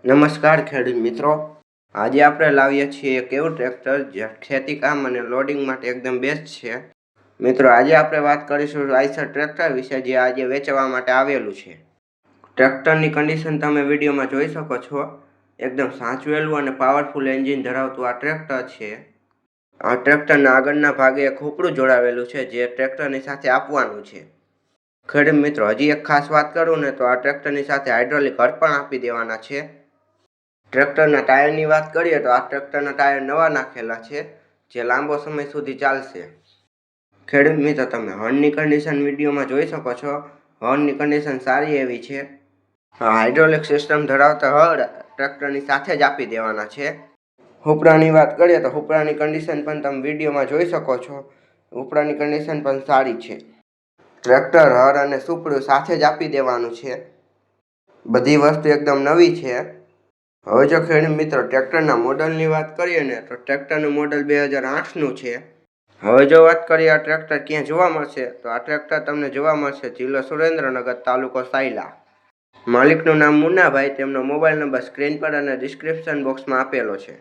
નમસ્કાર ખેડૂત મિત્રો, આજે આપણે લાવીએ છીએ એક એવું ટ્રેક્ટર જે ખેતી કામ અને લોડિંગ માટે એકદમ બેસ્ટ છે. મિત્રો, આજે આપણે વાત કરીશું આઈસર ટ્રેક્ટર વિશે, જે આજે વેચવા માટે આવેલું છે. ટ્રેક્ટરની કન્ડિશન તમે વિડીયોમાં જોઈ શકો છો. એકદમ સાચવેલું અને પાવરફુલ એન્જિન ધરાવતું આ ટ્રેક્ટર છે. આ ટ્રેક્ટરના આગળના ભાગે એક હુપડું જોડાવેલું છે, જે ટ્રેક્ટરની સાથે આપવાનું છે. ખેડૂત મિત્રો, હજી એક ખાસ વાત કરું ને તો આ ટ્રેક્ટરની સાથે હાઇડ્રોલિક હળ પણ આપી દેવાના છે. ટ્રેક્ટરના ટાયરની વાત કરીએ તો આ ટ્રેક્ટરના ટાયર નવા નાખેલા છે, જે લાંબો સમય સુધી ચાલશે. ખેડૂત મિત્રો, તમે હળની કન્ડિશન વિડીયોમાં જોઈ શકો છો. હળની કન્ડિશન સારી એવી છે. હાઇડ્રોલિક સિસ્ટમ ધરાવતા હળ ટ્રેક્ટરની સાથે જ આપી દેવાના છે. હુપડાની વાત કરીએ તો હુપડાની કન્ડિશન પણ તમે વિડીયોમાં જોઈ શકો છો. હુપડાની કન્ડિશન પણ સારી છે. ટ્રેક્ટર, હળ અને સુપડું સાથે જ આપી દેવાનું છે. બધી વસ્તુ એકદમ નવી છે. હવે જો ખેડૂત મિત્રો ટ્રેક્ટરના મોડલની વાત કરીએ ને તો ટ્રેક્ટરનું મોડલ 2008નું છે. હવે જો વાત કરીએ આ ટ્રેક્ટર ક્યાં જોવા મળશે, તો આ ટ્રેક્ટર તમને જોવા મળશે જિલ્લો સુરેન્દ્રનગર, તાલુકો સાયલા. માલિકનું નામ મુન્નાભાઈ. તેમનો મોબાઈલ નંબર સ્ક્રીન પર અને ડિસ્ક્રિપ્શન બોક્સમાં આપેલો છે.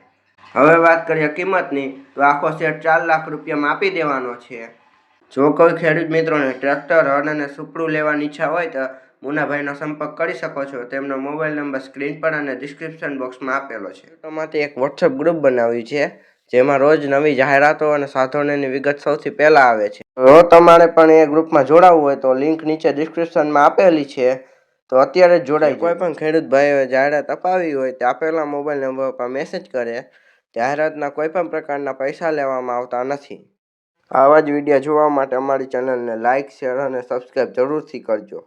હવે વાત કરીએ કિંમતની, તો આખો સેટ 4 લાખ રૂપિયામાં આપી દેવાનો છે. જો કોઈ ખેડૂત મિત્રોને ટ્રેક્ટર, હળ અને સુપડું લેવાની ઈચ્છા હોય તો મુન્નાભાઈનો સંપર્ક કરી શકો છો. તેમનો મોબાઈલ નંબર સ્ક્રીન પર અને ડિસ્ક્રિપ્શન બોક્સમાં આપેલો છે. તો માટે એક વોટ્સઅપ ગ્રુપ બનાવ્યું છે, જેમાં રોજ નવી જાહેરાતો અને સાધનોની વિગત સૌથી પહેલા આવે છે. જો તમારે પણ એ ગ્રુપમાં જોડાવવું હોય તો લિંક નીચે ડિસ્ક્રિપ્શનમાં આપેલી છે, તો અત્યારે જ જોડાઈ. કોઈ પણ ખેડૂત ભાઈઓએ જાહેરાત અપાવી હોય તો આપેલા મોબાઈલ નંબર પર મેસેજ કરે. જાહેરાતના કોઈ પણ પ્રકારના પૈસા લેવામાં આવતા નથી. આવા જ વિડીયો જોવા માટે અમારી ચેનલને લાઇક, શેર અને સબસ્ક્રાઈબ જરૂરથી કરજો.